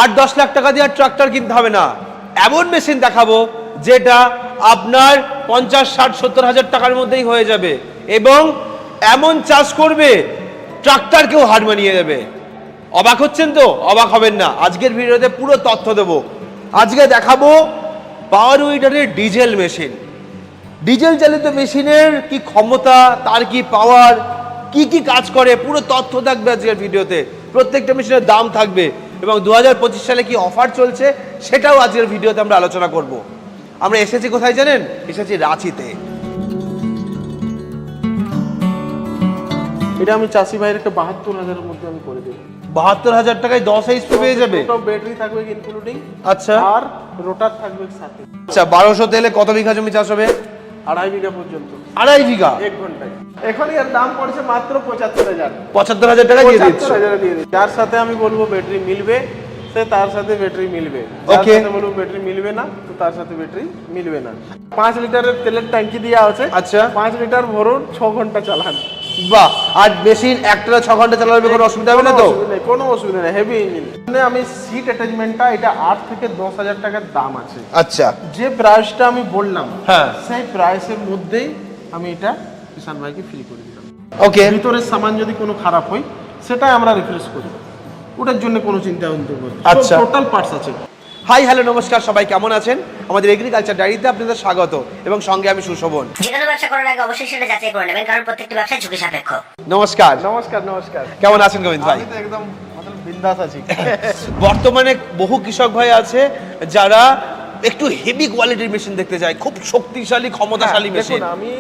8-10 লাখ টাকা দিয়ে ট্রাক্টর কিনতে হবে না, এমন মেশিন দেখাবো যেটা আপনার 50-60-70 হাজার টাকার মধ্যেই হয়ে যাবে এবং এমন চাষ করবে ট্রাক্টরকেও হার মানিয়ে দেবে। অবাক হচ্ছেন তো? অবাক হবেন না, আজকের ভিডিওতে পুরো তথ্য দেবো। আজকে দেখাবো পাওয়ার উইডারের ডিজেল মেশিন। ডিজেল চালিত মেশিনের কি ক্ষমতা, তার কি পাওয়ার, কি কি কাজ করে, পুরো তথ্য থাকবে আজকের ভিডিওতে। প্রত্যেকটা মেশিনের দাম থাকবে এবং 2025 সালে কি অফার চলছে সেটাও আজকের ভিডিওতে আমরা আলোচনা করব। আমরা এসেছি কোথায় জানেন? এসেছি রাঁচিতে। এটা আমি চাষি ভাইয়ের একটা 72,000-এর মধ্যে আমি করে দেবো। 72,000 টাকায় 10 এইচপি পেয়ে যাবে। ব্যাটারি থাকবে ইনক্লুডিং, আচ্ছা, আর রোটার থাকবে সাথে। আচ্ছা, 1200 তেলে কত বিঘা জমি চাষ হবে? 2.5 বিঘা পর্যন্ত। 2.5 বিঘা 1 ঘন্টায়। এখন এর দাম পড়ছে মাত্র 75,000। 75,000 টাকা দিয়ে দিচ্ছি। 75,000 দিয়ে দিচ্ছি। যার সাথে আমি বলবো ব্যাটারি মিলবে সে তার সাথে ব্যাটারি মিলবে, যার সাথে বলবো ব্যাটারি মিলবে না তো তার সাথে ব্যাটারি মিলবে না। 5 লিটারের তেলের ট্যাঙ্কি দেওয়া আছে। আচ্ছা, 5 লিটার ভরুন, 6 ঘন্টা চালান। বাহ, আর মেশিন একটা 6 ঘন্টা চালাবে, কোনো অসুবিধা হবে না তো? কোনো অসুবিধা নেই, হেভি ইঞ্জিন। আমি সিট অ্যাটাচমেন্টটা এটা 8 থেকে 10,000 টাকার দাম আছে। আচ্ছা, যে প্রাইসটা আমি বললাম হ্যাঁ, সেই প্রাইসের মধ্যেই আমি এটা কিষান ভাইকে ফ্রি করে দিলাম। ওকে। ভিতরের সামান যদি কোনো খারাপ হয় সেটাই আমরা রিপ্লেস করি, ওটার জন্য কোনো চিন্তা করতে হবে না। আচ্ছা, টোটাল পার্টস আছে। হাই হ্যালো নমস্কার, সবাই কেমন আছেন? আমাদের এগ্রিকালচার ডায়েরিতে আপনাদের স্বাগত এবং সঙ্গে আমি সুশোভন। যে কোনো ব্যবসা করার আগে অবশ্যই সেটা যাচাই করে নেবেন, কারণ প্রত্যেকটি ব্যবসায় ঝুঁকি সাপেক্ষ। নমস্কার। নমস্কার। নমস্কার, কেমন আছেন গোবিন্দ ভাই? আমি তো একদম বিন্দাস আছি। বর্তমানে বহু কৃষক ভাই আছে যারা একটু হেভি কোয়ালিটির মেশিন দেখতে চায়, খুব শক্তিশালী ক্ষমতাশালী মেশিন। দেখুন, আমি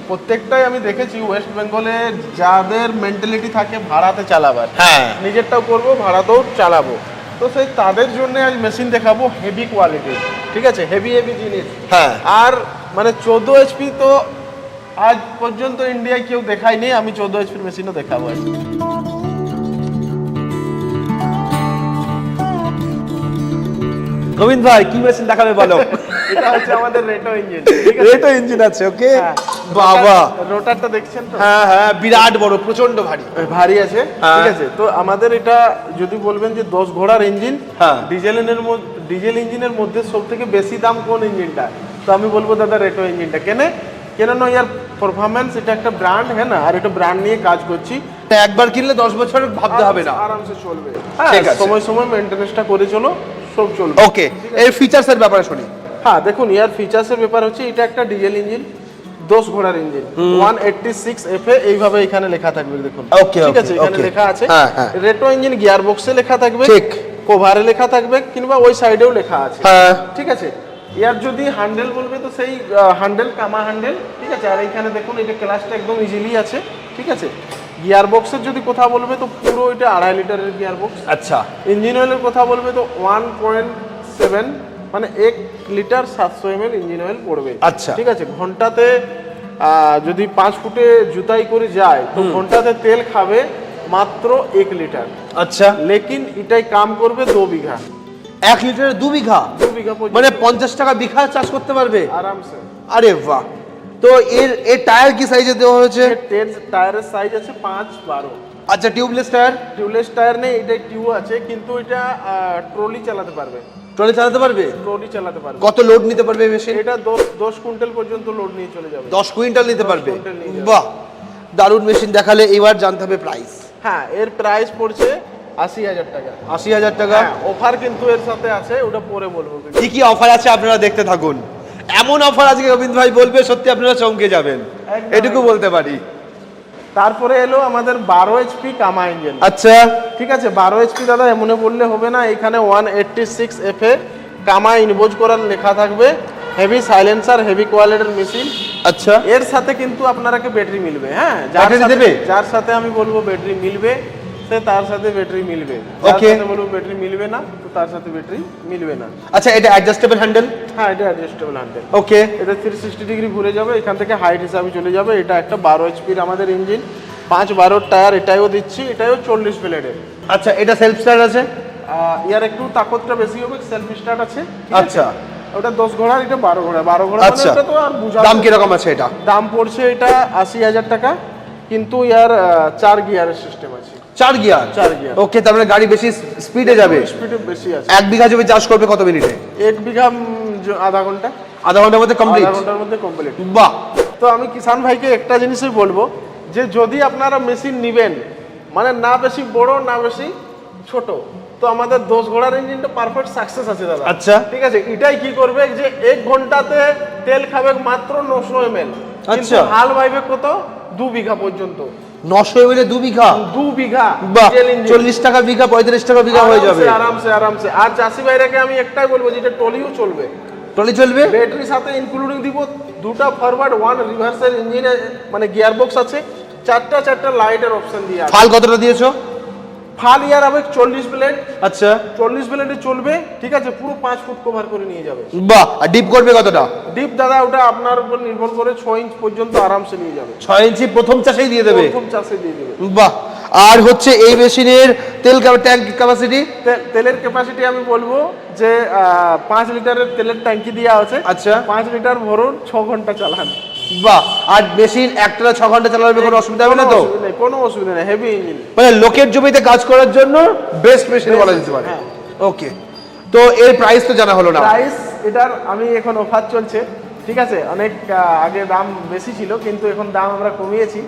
প্রত্যেকটাই আমি দেখেছি ওয়েস্ট বেঙ্গলে যাদের মেন্টালিটি থাকে ভাড়াতে চালাবার, হ্যাঁ, নিজেরটাও করবো ভাড়াতেও চালাবো, তো সেই তাদের জন্য আজ মেশিন দেখাবো হেভি কোয়ালিটি। ঠিক আছে, হেভি জিনিস। হ্যাঁ, আর মানে 14 এইচপি তো আজ পর্যন্ত ইন্ডিয়ায় কেউ দেখায়নি, আমি 14 এইচপির মেশিনও দেখাবো আজ। গোবিন্দ ভাই কি মেশিন দেখাবে বলো? এটা হচ্ছে আমাদের রেটো ইঞ্জিন। রেটো ইঞ্জিন আছে, ওকে। বাবা, রোটারটা দেখছেন তো? হ্যাঁ হ্যাঁ, বিরাট বড়, প্রচন্ড ভারী। ভারী আছে, হ্যাঁ। ঠিক আছে। তো আমাদের এটা যদি বলবেন যে 10 ঘোড়ার ইঞ্জিন, হ্যাঁ, ডিজেল ইঞ্জিনের মধ্যে সব থেকে বেশি দাম কোন ইঞ্জিনটা, তো আমি বলবো দাদা রেটো ইঞ্জিনটা। কেন না ইয়ার পারফরমেন্স, এটা একটা ব্র্যান্ড, হ্যাঁ না, আর এটা ব্র্যান্ড নিয়ে কাজ করছি। একবার কিনলে 10 বছর ভাবতে হবে না, আরামসে চলবে। ঠিক আছে, সময় সময় মেইনটেনেন্সটা করে চলো, সব চলবে। ওকে। এর ফিচারসের ব্যাপারে শুনি। হ্যাঁ দেখুন, ইয়ার ফিচার্সের ব্যাপার হচ্ছে এটা একটা ডিজেল ইঞ্জিন, 10 ঘোড়ার ইঞ্জিন, 186 FA এইভাবে এখানে লেখা থাকবে, দেখুন। ওকে, ঠিক আছে, এখানে লেখা আছে। হ্যাঁ হ্যাঁ, রেটো ইঞ্জিন গিয়ার বক্সে লেখা থাকবে, ঠিক। কভারে লেখা থাকবে, কিংবা ওই সাইডেও লেখা আছে। হ্যাঁ, ঠিক আছে। ইয়ার যদি হ্যান্ডেল বলবে তো সেই হ্যান্ডেল, কামা হ্যান্ডেল, ঠিক আছে। আর এইখানে দেখুন এটা ক্লাসটা একদম ইজিলি আছে, ঠিক আছে। গিয়ার বক্সের যদি কথা বলবে তো পুরো এটা 2.5 লিটারের গিয়ার বক্স। আচ্ছা, ইঞ্জিন অয়েলের কথা বলবে তো 1.7, মানে 1 লিটার 700 ml ইঞ্জিন অয়েল পড়বে। আচ্ছা, ঠিক আছে। ঘন্টাতে যদি 5 ফুটে জুতাই করে যায় তো ঘন্টাতে তেল খাবে মাত্র 1 লিটার। আচ্ছা, লেকিন এটাই কাম করবে 2 বিঘা। 1 লিটারে 2 বিঘা, 2 বিঘা পর্যন্ত মানে 50 টাকা বিঘা চাষ করতে পারবে আরামসে। আরে বাহ। তো এর টায়ার কি সাইজে দেওয়া হয়েছে? টায়ারের সাইজ আছে 5-12। আচ্ছা, টিউবলেস টায়ার? টিউবলেস টায়ার নেই, এটাই টিউব আছে, কিন্তু এটা ট্রলি চালাতে পারবে। ট্রলি চালাতে পারবে? ট্রলি চালাতে পারবে। কত লোড নিতে পারবে মেশিন? এটা 10 কুইন্টাল পর্যন্ত লোড নিয়ে চলে যাবে। 10 কুইন্টাল নিতে পারবে? কুইন্টাল নিয়ে যাবে। বাহ, দারুণ মেশিন দেখালে। এবার জানতে হবে প্রাইস। হ্যাঁ, এর প্রাইস পড়ছে 80,000 টাকা। 80,000 টাকা। অফার কিন্তু এর সাথে আছে, ওটা পরে বলবো। কি কি অফার আছে আপনারা দেখতে থাকুন। এমন অফার আজকে গোবিন্দ ভাই বলবে, সত্যি আপনারা চমকে যাবেন, একদম, এটুকু বলতে পারি। তারপরে এলো আমাদের 12 এইচপি কামা ইঞ্জিন। আচ্ছা, ঠিক আছে। 12 এইচপি দাদা এমনে বললে হবে না, এখানে 186 FA কামা ইনভোজ করার লেখা থাকবে। হেভি সাইলেন্সার, হেভি কোয়ালিটির মেশিন। আচ্ছা, এর সাথে কিন্তু আপনারাকে ব্যাটারি মিলবে। হ্যাঁ, যার সাথে আমি বলবো ব্যাটারি মিলবে সে তার সাথে ব্যাটারি মিলবে, যার সাথে বলবো ব্যাটারি মিলবে না তো তার সাথে ব্যাটারি মিলবে না। আচ্ছা, এটা অ্যাডজাস্টেবল হ্যান্ডেল? হ্যাঁ, এটা অ্যাডজাস্টেবল হ্যান্ডেল। ওকে। এটা 360 ডিগ্রি ঘুরে যাবে, এখান থেকে হাইট হিসাবে চলে যাবে। এটা একটা 12 এইচপির আমাদের ইঞ্জিন, 5-12 টায়ার এটাইও দিচ্ছি, এটাইও 40 প্লেটের। আচ্ছা, এটা সেলফ স্টার্ট আছে? ইয়ার একটু তাকতটা বেশি হবে, সেলফ স্টার্ট আছে। আচ্ছা, ওটা 10 ঘোড়ার, এটা 12 ঘোড়া। 12 ঘোড়া মানে আচ্ছা, এটা তো আর বুঝা। দাম কিরকম আছে এটা? দাম পড়ছে এটা 80,000 টাকা, কিন্তু ইয়ার 4 গিয়ারের সিস্টেম আছে। 4 গিয়ার। 4 গিয়ার। ওকে, তার মানে গাড়ি বেশি স্পিডে যাবে। স্পিডে বেশি আছে। 1 বিঘা জমি চাষ করবে কত মিনিটে? 1 বিঘা আধা ঘন্টা। আধা ঘন্টার মধ্যে কমপ্লিট? আধা ঘন্টার মধ্যে কমপ্লিট। বাহ। তো আমি কিষান ভাইকে একটা জিনিসই বলবো যে যদি আপনারা মেশিন নেবেন মানে না বেশি বড় না বেশি ছোট, তো আমাদের 10 ঘোড়ার ইঞ্জিনটা পারফেক্ট সাকসেস আছে দাদা। আচ্ছা। ঠিক আছে, এটাই কি করবে যে 1 ঘন্টাতে তেল খাবে মাত্র 900 ml। আচ্ছা। হাল বাইবে কত? 2 বিঘা পর্যন্ত। 900 মিলে 2 বিঘা? 2 বিঘা। বাহ, ডিজেল ইঞ্জিন। 40 টাকা বিঘা 35 টাকা বিঘা হয়ে যাবে আরামসে আরামসে। আর চাষি ভাইরাকে আমি একটাই বলবো যে এটা টলিও চলবে। টলি চলবে? ব্যাটারির সাথে ইনক্লুডিং দিব 2টা ফরওয়ার্ড 1 রিভার্সের ইঞ্জিনে মানে গিয়ার বক্স আছে, 4টা লাইটের অপশন দিয়ে আছে। ফাল কতটা দিয়েছো? ফাল ইয়ার হবে 40 ব্লেড। আচ্ছা। 40 ব্লেডে চলবে, ঠিক আছে, পুরো 5 ফুট কভার করে নিয়ে যাবে। বাহ। আর ডিপ করবে কতটা? ডিপ দাদা ওটা আপনার উপর নির্ভর করে 6 ইঞ্চ পর্যন্ত আরামসে নিয়ে যাবে। 6 ইঞ্চি প্রথম চাষেই দিয়ে দেবে? প্রথম চাষে দিয়ে দেবে। বাহ। আর হচ্ছে এই মেশিনের তেল ট্যাঙ্ক ক্যাপাসিটি? তেলের ক্যাপাসিটি আমি বলবো যে 5 লিটারের তেলের ট্যাঙ্কি দেওয়া আছে। আচ্ছা। 5 লিটার ভরুন, 6 ঘন্টা চালান। বাহ। আর মেশিন একটানা 6 ঘন্টা চালাবে, কোনো অসুবিধা হবে না তো? কোনো অসুবিধা নেই, হেভি ইঞ্জিন। মানে লোকের জমিতে কাজ করার জন্য বেস্ট মেশিন বলা যেতে পারে। হ্যাঁ। ওকে, তো এর প্রাইস তো জানা হলো না। প্রাইস এটার আমি এখন অফার চলছে, ঠিক আছে, অনেক আগে দাম বেশি ছিল কিন্তু এখন দাম আমরা কমিয়েছি।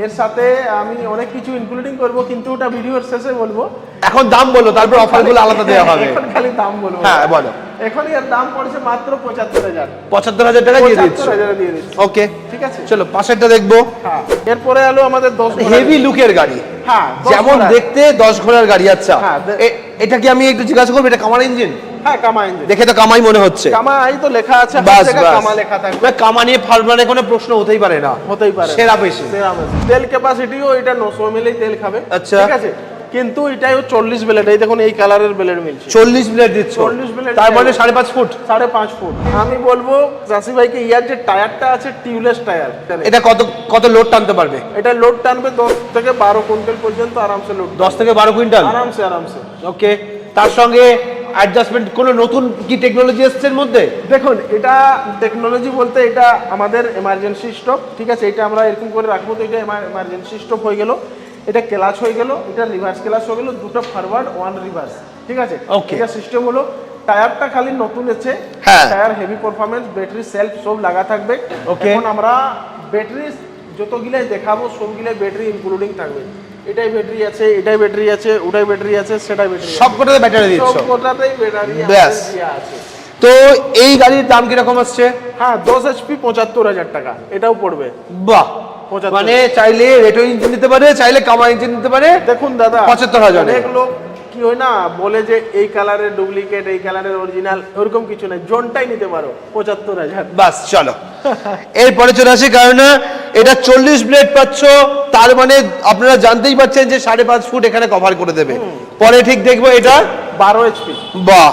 এর সাথে আমি অনেক কিছু ইনক্লুডিং করব কিন্তু ওটা ভিডিওর শেষে বলবো। এখন দাম বলো, তারপর অফারগুলো আলাদা দেওয়া হবে। এখন খালি দাম বলবো। হ্যাঁ বলো। এখন এর দাম পড়ছে মাত্র 75,000। 75,000 টাকা দিয়ে দিচ্ছ? 75,000 দিয়ে দিচ্ছি। ওকে, ঠিক আছে। চলো পাশেরটা দেখবো। হ্যাঁ, এরপরে এলো আমাদের 10 হেভি লুকের গাড়ি। হ্যাঁ, 10 যেমন ঘোড়ার। দেখতে 10 ঘোড়ার গাড়ি। আচ্ছা, হ্যাঁ, এটা কি আমি একটু জিজ্ঞাসা করবো, এটা কামার ইঞ্জিন? হ্যাঁ, কামা ইঞ্জিন। দেখে তো কামাই মনে হচ্ছে। কামা আই তো লেখা আছে, বাস হাত থেকে বাস। কামা লেখা থাকবে। না, কামা নিয়ে ফার্মারে কোনো প্রশ্ন হতেই পারে না। হতেই পারে। সেরা বেশি। সেরা মেশিন। তেল ক্যাপাসিটিও এটা 900 ml তেল খাবে। আচ্ছা। ঠিক আছে, কিন্তু এটাও 40 ব্লেড। এই দেখুন এই কালারের ব্লেড মিলছে। 40 ব্লেড দিচ্ছ? 40 ব্লেড। তার মানে 5.5 ফুট? 5.5 ফুট। আমি বলবো চাষি ভাইকে ইয়ার যে টায়ারটা আছে টিউবলেস টায়ার। এটা কত কত লোড টানতে পারবে? এটা লোড টানবে 10 থেকে 12 কুইন্টাল পর্যন্ত আরামসে লোড। 10 থেকে 12 কুইন্টাল আরামসে আরামসে। ওকে, তার সঙ্গে অ্যাডজাস্টমেন্ট কোনো নতুন কি টেকনোলজি এসছে এর মধ্যে? দেখুন এটা টেকনোলজি বলতে এটা আমাদের এমার্জেন্সি স্টপ। ঠিক আছে, এটা আমরা এরকম করে রাখবো, তো এটা এমার্জেন্সি স্টপ হয়ে গেল, এটা ক্লাচ হয়ে গেল, এটা রিভার্স ক্লাচ হয়ে গেল, 2টা ফরওয়ার্ড 1 রিভার্স। ঠিক আছে, Okay. এটা সিস্টেম হলো। টায়ারটা খালি নতুন আছে। হ্যাঁ। Tyre heavy performance, battery self সব লাগা থাকবে। Okay. এখন আমরা ব্যাটারি যতগুলাই দেখাবো সবগুলাই ব্যাটারি ইনক্লুডিং থাকবে। এটাই ব্যাটারি আছে, এটাই ব্যাটারি আছে, ওটাই ব্যাটারি আছে, সেটাই ব্যাটারি আছে। সবকটাতে ব্যাটারি দিচ্ছ? সবকটাতেই ব্যাটারি ব্যাস। আছে। তো এই গাড়ির দাম কিরকম আসছে? হ্যাঁ, 10 HP 75,000 টাকা এটাও পড়বে। বাহ। 75,000 মানে চাইলে রেটো ইঞ্জিন নিতে পারে, চাইলে কামা ইঞ্জিন নিতে পারে। দেখুন দাদা 75,000 অনেক লোক কি হয় না বলে যে এই কালারের ডুপ্লিকেট, এই কালারের অরিজিনাল, ওরকম কিছু নাই, জোনটাই নিতে পারো 75,000। বাস, চলো এরপরে চলে আসি। কারণ এটা 40 ব্লেড পাচ্ছ, তার মানে আপনারা জানতেই পারছেন যে 5.5 ফুট এখানে কভার করে দেবে। পরে ঠিক দেখবো এটা 12 HP। বাহ,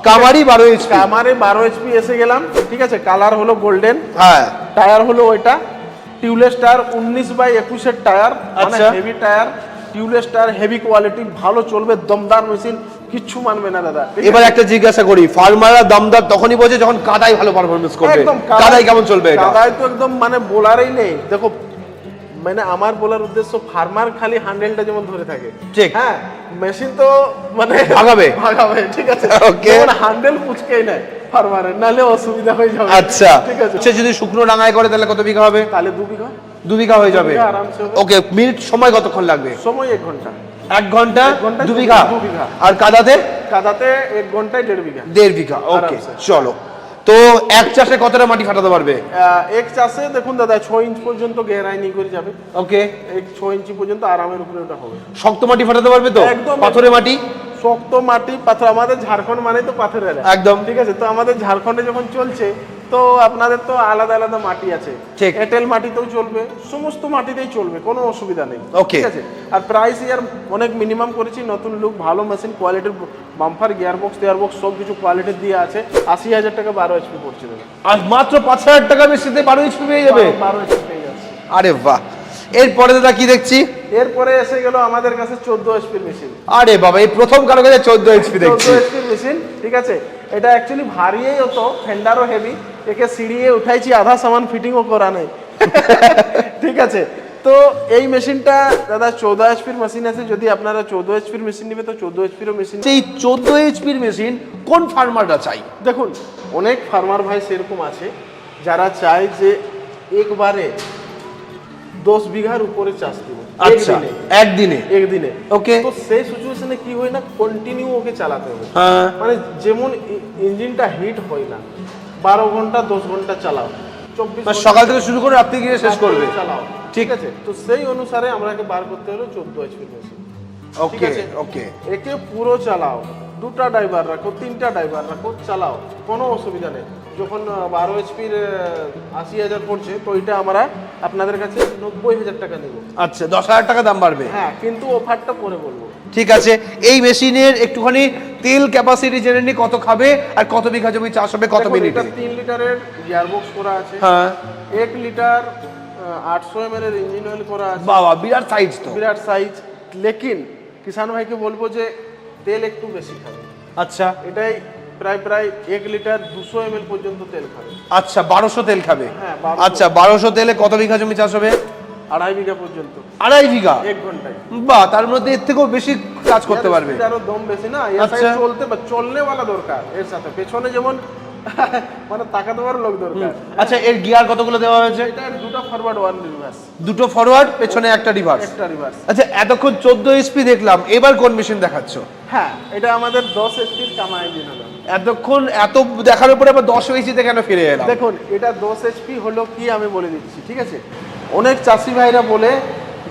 কামারি 12 HP। আমারে 12 HP এসে গেলাম। ঠিক আছে, কালার হলো গোল্ডেন। হ্যাঁ। টায়ার হলো ওইটা টিউবলেস টায়ার 19/21 এর টায়ার, মানে আচ্ছা। Heavy tyre, tubeless tyre, heavy quality, ভালো চলবে, দমদার মেশিন, কিচ্ছু মানবে না দাদা। ঠিক এবার আছে? একটা জিজ্ঞাসা করি, ফার্মাররা দামদার তখনই বোঝে যখন কাদায় ভালো পারফরমেন্স করবে। একদম কাদায় কেমন চলবে এটা? কাদায় তো একদম মানে বলারই নেই। দেখো মানে আমার বলার উদ্দেশ্য ফার্মার খালি হ্যান্ডেলটা যেমন ধরে থাকে, ঠিক। হ্যাঁ, মেশিন তো মানে ভাগাবে। ঠিক আছে। Okay. হ্যান্ডেল পুচকেই নেয় ফার্মারের, নাহলে অসুবিধা হয়ে যাবে। আচ্ছা, ঠিক আছে। সে যদি শুকনো ডাঙায় করে তাহলে কত বিঘা হবে? তাহলে 2 বিঘা। 2 বিঘা হয়ে যাবে। বিঘা আরামসে হবে। ওকে, মিনিট সময় কতক্ষণ লাগবে? সময় 1 ঘন্টা। 1 ঘন্টা 1 ঘন্টায় 2 বিঘা? 2 বিঘা। আর কাদাতে? কাদাতে 1 ঘন্টায় 1.5 বিঘা। 1.5 বিঘা। ওকে, আরামসে। চলো। তো এক চাষে কতটা মাটি ফাটাতে পারবে? এক চাষে দেখুন দাদা 6 ইঞ্চ পর্যন্ত গেরাই নিয়ে করে যাবে। ওকে, 6 ইঞ্চি পর্যন্ত আরামের উপরে ওটা হবে। শক্ত মাটি ফাটাতে পারবে তো? একদম। পাথরে মাটি? শক্ত মাটি, পাথর। আমাদের ঝাড়খণ্ড মানে তো পাথরের একদম। ঠিক আছে, তো আমাদের ঝাড়খণ্ডে যখন চলছে তো আপনাদের তো আলাদা আলাদা মাটি আছে। ঠিক। এঁটেল মাটিতেও চলবে, সমস্ত মাটিতেই চলবে, কোনো অসুবিধা নেই। Okay. ঠিক আছে। আর প্রাইস ইয়ার অনেক মিনিমাম করেছি, নতুন লুক, ভালো মেশিন, কোয়ালিটির বাম্পার, গিয়ারবক্স সব কিছু কোয়ালিটির দিয়ে আছে। 80,000 টাকা 12 HP পড়ছে দাদা। আর মাত্র 5,000 টাকা বেশিতে 12 HP পেয়ে যাবে? 12 HP পেয়ে যাচ্ছে। আরে বাহ। এরপরে দাদা কি দেখছি? এরপরে এসে গেল আমাদের কাছে 14 HP মেশিন। আরে বাবা, এই প্রথম কারো কাছে 14 HP দেখছি। 14 HP মেশিন। ঠিক আছে, এটা অ্যাকচুয়ালি ভারীই হতো, ফেন্ডারও হেভি, একে সিঁড়িয়ে উঠাইছি, আধা সামান ফিটিংও করা নেই। ঠিক আছে, তো এই মেশিনটা দাদা 14 এইচপির মেশিন আছে, যদি আপনারা 14 এইচপির মেশিন নেবে তো 14 এইচপিরও মেশিন। সেই 14 এইচপির মেশিন কোন ফার্মাররা চাই? দেখুন অনেক ফার্মার ভাই সেরকম আছে যারা চায় যে একবারে 10 বিঘার উপরে চাষ দিব আচ্ছা, একদিনে। ওকে, তো সেই সিচুয়েশনে কি হয় না, কন্টিনিউ ওকে চালাতে হবে। হ্যাঁ, মানে যেমন ইঞ্জিনটা হিট হয় না, 12 ঘন্টা 10 ঘন্টা চালাও, 24 মানে সকাল থেকে শুরু করে রাত্রি গিয়ে শেষ করবে। চালাও, ঠিক আছে। তো সেই অনুসারে আমাকে বার করতে হলো 14 এইচপি মেশিন। ওকে ওকে, একে পুরো চালাও, 2টা ড্রাইভার রাখো, 3টা ড্রাইভার রাখো, চালাও, কোনো অসুবিধা নেই। যখন 12 এইচপির 80,000 পড়ছে, তো এটা আমরা আপনাদের কাছে 90,000 টাকা নেব। আচ্ছা, 10,000 টাকা দাম বাড়বে। হ্যাঁ, কিন্তু অফারটা পরে বলবো। ঠিক আছে, এই মেশিনের একটুখানি তেল ক্যাপাসিটি জেনে নি, কত খাবে আর কত বিঘা জমি চাষ হবে কত মিনিটে? 3 লিটারের গিয়ারবক্স করা আছে। হ্যাঁ, 1 লিটার 800 ml এর ইঞ্জিন অয়েল করা আছে। বাবা, বিরাট সাইজ তো। বিরাট সাইজ, লেকিন কিষান ভাইকে বলবো যে তেল একটু বেশি খাবে। আচ্ছা, এটাই প্রায় 1 লিটার 200 ml পর্যন্ত তেল খাবে। আচ্ছা, 1200 তেল খাবে। হ্যাঁ, 1200। আচ্ছা, 1200 তেলে কত বিঘা জমি চাষ হবে? 2.5 বিঘা পর্যন্ত। 2.5 বিঘা? 1 ঘন্টায়। বাহ, তার মধ্যে এর থেকেও বেশি কাজ করতে পারবে। আরো দম বেশি না, এর আচ্ছা। সাথে চলনে वाला দরকার, এর সাথে পেছনে যেমন মানে টাকা দেওয়ার লোক দরকার। আচ্ছা, এর গিয়ার কতগুলো দেওয়া হয়েছে? এটা 2টা ফরওয়ার্ড 1 রিভার্স। 2টো ফরওয়ার্ড, পেছনে একটা রিভার্স। একটা রিভার্স। আচ্ছা, এতক্ষণ 14 এইচপি দেখলাম, এবার কোন মেশিন দেখাচ্ছ? হ্যাঁ, এটা আমাদের 10 এইচপির কামা ইঞ্জিন হলো। এতক্ষণ এত দেখার উপরে আবার 10 এইচপিতে কেন ফিরে এলাম? দেখুন এটা 10 এইচপি হলো কি আমি বলে দিচ্ছি, ঠিক আছে। অনেক চাষি ভাইরা বলে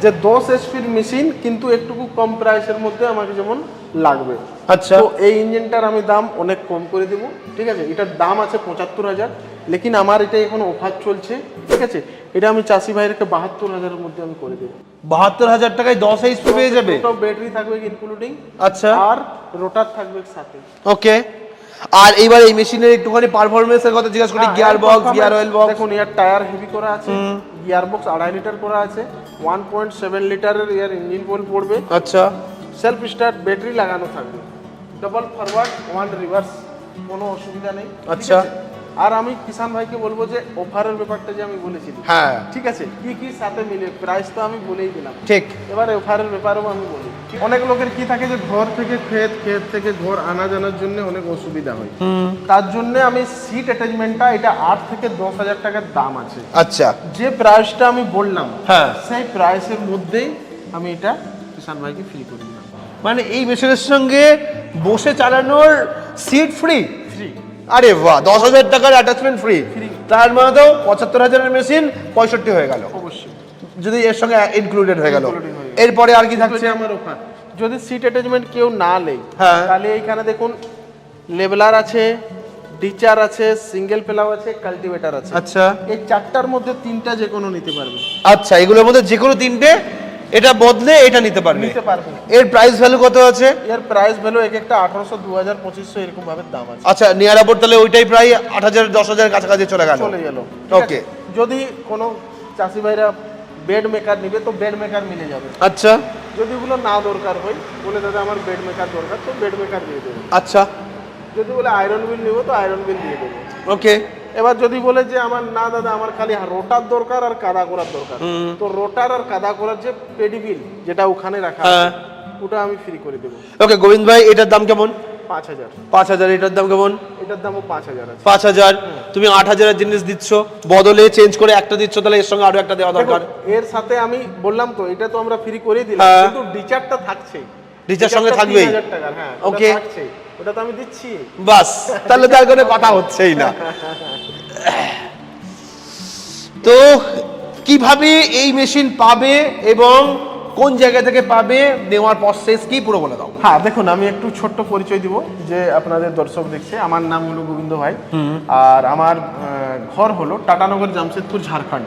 যে 10 এইচপির মেশিন কিন্তু একটুকু কম প্রাইসের মধ্যে আমাকে যেমন লাগবে। আচ্ছা, তো এই ইঞ্জিনটার আমি দাম অনেক কম করে দেবো, ঠিক আছে। এটার দাম আছে 75,000, লেকিন আমার এটা এখন অফার চলছে, ঠিক আছে। এটা আমি চাষি ভাইদেরকে 72,000-এর মধ্যে আমি করে দেবো। 72,000 টাকায় 10 এইচপি পেয়ে যাবে? ব্যাটারি থাকবে ইনক্লুডিং, আচ্ছা, আর রোটার থাকবে সাথে। ওকে। আর এইবার এই মেশিনের একটুখানি পারফরম্যান্সের কথা জিজ্ঞাসা করি। Gear box, gear oil box? দেখুন এর টায়ার হেভি করা আছে, গিয়ার বক্স 2.5 লিটার করা আছে, 1.7 লিটারের এর ইঞ্জিন অয়েল পড়বে। আচ্ছা, সেলফ স্টার্ট ব্যাটারি লাগানো থাকবে, ডাবল ফরওয়ার্ড 1 রিভার্স, কোনো অসুবিধা নেই। ঠিক আচ্ছা। আছে? আর আমি কিষান ভাইকে বলবো যে অফারের ব্যাপারটা যে আমি বলেছি, হ্যাঁ, ঠিক আছে, কি কি সাথে মিলে প্রাইস তো আমি বলেই দিলাম, ঠিক। এবারে অফারের ব্যাপারেও আমি বলি। অনেক লোকের কি থাকে যে ঘর থেকে ক্ষেত থেকে ঘর আনা জানার জন্য অনেক অসুবিধা হয়, তার জন্য আমি সিট অ্যাটাচমেন্টটা এটা 8 থেকে 10,000 টাকার দাম আছে। আচ্ছা, যে প্রাইসটা আমি বললাম, হ্যাঁ, সেই প্রাইসের মধ্যেই আমি এটা কিষান ভাইকে ফ্রি করে দিলাম। মানে এই মেশিনের সঙ্গে বসে চালানোর সিট ফ্রি? ফ্রি। আরে বাহ, 10,000 টাকার অ্যাটাচমেন্ট ফ্রি। Free। তার মানে তো 75,000-এর মেশিন 65 হয়ে গেল, অবশ্যই যদি এর সঙ্গে ইনক্লুডেড হয়ে গেল। Included হয়ে গেল। এরপরে আর কি থাকছে? আমার অফার, যদি সিট অ্যাটাচমেন্ট কেউ না নেয়, হ্যাঁ, তাহলে এইখানে দেখুন লেভেলার আছে, ডিচার আছে, সিঙ্গেল প্লাউ আছে, কাল্টিভেটর আছে। আচ্ছা, এই 4টার মধ্যে 3টা যে কোনো নিতে পারবে। আচ্ছা, এগুলোর মধ্যে যে কোনো 3টে এটা বদলে এটা নিতে পারবে। নিতে পারবে। এর প্রাইস ভ্যালু কত আছে? এর প্রাইস ভ্যালু এক একটা 1800, 2000, 2500 এরকম ভাবে দাম আছে। আচ্ছা, নিয়ার অ্যাবাউট তাহলে ওইটাই প্রায় 8,000 10,000 কাছাকাছি চলে গেল। চলে গেল। ওকে। যদি কোনো চাষি ভাইরা বেড মেকার নেবে তো বেড মেকার মিলে যাবে। আচ্ছা, যদি ওগুলো না দরকার হয়, বলে দাদা আমার বেড মেকার দরকার, তো বেড মেকার দিয়ে দেবো। আচ্ছা, যদি বলে আয়রন বিল নেবো তো আয়রন বিল দিয়ে দেবো। ওকে। এবার যদি বলে যে আমার না দাদা আমার খালি রোটার দরকার আর কাদা করার দরকার, তো রোটার আর কাদা করার যে পেডি বিল যেটা ওখানে রাখা আছে, ওটা আমি ফ্রি করে দেবো। ওকে গোবিন্দ ভাই, এটার দাম কেমন? 5,000। 5,000। এটার দাম কেমন? এটার দামও 5,000 আছে। 5,000। তুমি 8,000-এর জিনিস দিচ্ছ, বদলে চেঞ্জ করে একটা দিচ্ছ, তাহলে এর সঙ্গে আরো একটা দেওয়া দরকার। দেখুন, এর সাথে আমি বললাম তো এটা তো আমরা ফ্রি করে দিলাম, হ্যাঁ। কিন্তু ডিচারটা থাকছেই। ডিচার সঙ্গে থাকবেই। 3,000 টাকার, হ্যাঁ, ওকে। ওটা থাকছেই, ওটা তো আমি দিচ্ছি। বাস, তাহলে তো আর কোনো কথা হচ্ছেই না। তো কিভাবে এই মেশিন পাবে এবং কোন জায়গা থেকে পাবে, নেওয়ার প্রসেস কি পুরো বলে দাও। হ্যাঁ, দেখুন আমি একটু ছোট্ট পরিচয় দিব যে আপনাদের দর্শক দেখছে। আমার নাম হলো গোবিন্দ ভাই, আর আমার ঘর হলো টাটানগর, জামশেদপুর, ঝাড়খণ্ড।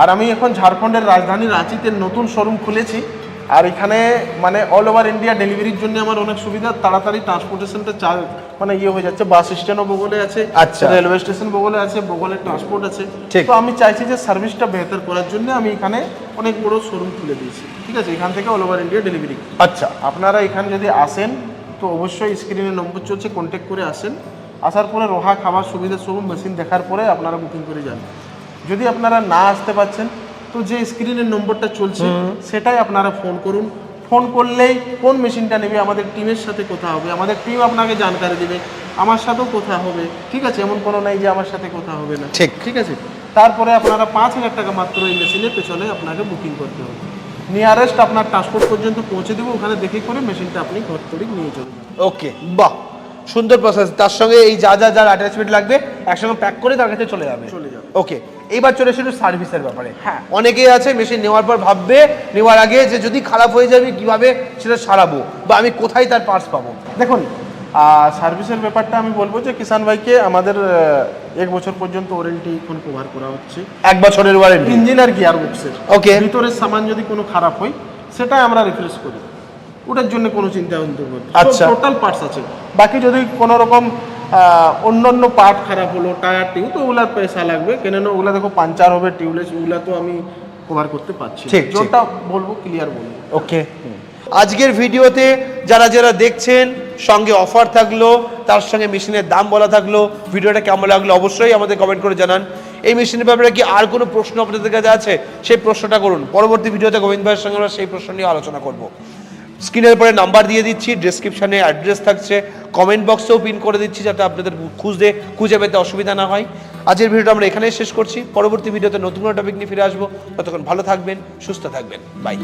আর আমি এখন ঝাড়খণ্ডের রাজধানী রাঁচিতে নতুন শোরুম খুলেছি। আর এখানে মানে অল ওভার ইন্ডিয়া ডেলিভারির জন্য আমার অনেক সুবিধা, তাড়াতাড়ি ট্রান্সপোর্টেশনটা মানে ইয়ে হয়ে যাচ্ছে। বাস স্ট্যান্ডও বগলে আছে, আচ্ছা, রেলওয়ে স্টেশন বগলে আছে, বগলে ট্রান্সপোর্ট আছে। ঠিক। তো আমি চাইছি যে সার্ভিসটা বেহতর করার জন্য আমি এখানে অনেক বড় শোরুম খুলে দিয়েছি, ঠিক আছে। এখান থেকে অল ওভার ইন্ডিয়া ডেলিভারি। আচ্ছা, আপনারা এখানে যদি আসেন তো অবশ্যই স্ক্রিনে নম্বর চলছে, কন্ট্যাক্ট করে আসেন। আসার পরে রোহা খাবার সুবিধা সব মেশিন দেখার পরে আপনারা বুকিং করে যান। যদি আপনারা না আসতে পারছেন তো যে স্ক্রিনের নম্বরটা চলছে সেটাই আপনারা ফোন করুন। ফোন করলেই কোন মেশিনটা নেবে আমাদের টিমের সাথে কথা হবে, আমাদের টিম আপনাকে জানকারি দেবে, আমার সাথেও কথা হবে, ঠিক আছে? এমন কোনো নাই যে আমার সাথে কথা হবে না, ঠিক। ঠিক আছে? তারপরে আপনারা 5,000 টাকা মাত্র এই মেশিনের পেছনে আপনাকে বুকিং করতে হবে। নিয়ারেস্ট আপনার ট্রান্সপোর্ট পর্যন্ত পৌঁছে দেবো, ওখানে দেখে করে মেশিনটা আপনি ঘর তৈরি নিয়ে চলে যাবেন। ওকে, বাহ, সুন্দর প্রসেস। তার সঙ্গে এই যা অ্যাটাচমেন্ট লাগবে একসঙ্গে প্যাক করে তার কাছে চলে যাবে। ওকে, এইবার চলে এসে সার্ভিসের ব্যাপারে। হ্যাঁ। অনেকেই আছে মেশিন নেওয়ার পর ভাববে নেওয়ার আগে যে যদি খারাপ হয়ে যাবে কিভাবে সেটা সারাবো বা আমি কোথায় তার পার্টস পাবো। দেখুন, সার্ভিসের ব্যাপারটা আমি বলবো যে কিষান ভাইকে আমাদের 1 বছর পর্যন্ত ওয়ারেন্টি এখন কভার করা হচ্ছে। 1 বছরের ওয়ারেন্টি ইঞ্জিন আর গিয়ার বক্সের। Okay. ভিতরের সামান যদি কোনো খারাপ হয় সেটাই আমরা রিপ্লেস করি, ওটার জন্য কোনো চিন্তা করতে হবে। আচ্ছা। টোটাল পার্টস আছে। বাকি যদি কোনো রকম অন্য পার্ট খারাপ হলো, টায়ার টিউ, তো ওগুলার পয়সা লাগবে, কেননা ওগুলা দেখো পাঞ্চার হবে, টিউবলেস, ওগুলা তো আমি কভার করতে পারছি না। ঠিক, ঠিক। যেটা বলবো ক্লিয়ার বলবো। ওকে, আজকের ভিডিওতে যারা দেখছেন সঙ্গে অফার থাকলো, তার সঙ্গে মেশিনের দাম বলা থাকলো। ভিডিওটা কেমন লাগলো অবশ্যই আমাদের কমেন্ট করে জানান। এই মেশিনের ব্যাপারে কি আর কোনো প্রশ্ন আপনাদের কাছে আছে সেই প্রশ্নটা করুন। পরবর্তী ভিডিওতে গোবিন্দ ভাইয়ের সঙ্গে আমরা সেই প্রশ্ন নিয়ে আলোচনা করব। স্ক্রিনের পরে নাম্বার দিয়ে দিচ্ছি, ডেসক্রিপশনে অ্যাড্রেস থাকছে, কমেন্ট বক্সেও পিন করে দিচ্ছি যাতে আপনাদের খুঁজে পেতে অসুবিধা না হয়। আজকের ভিডিওটা আমরা এখানেই শেষ করছি। পরবর্তী ভিডিওতে নতুন কোনো টপিক নিয়ে ফিরে আসবো। ততক্ষণ ভালো থাকবেন, সুস্থ থাকবেন, বাই।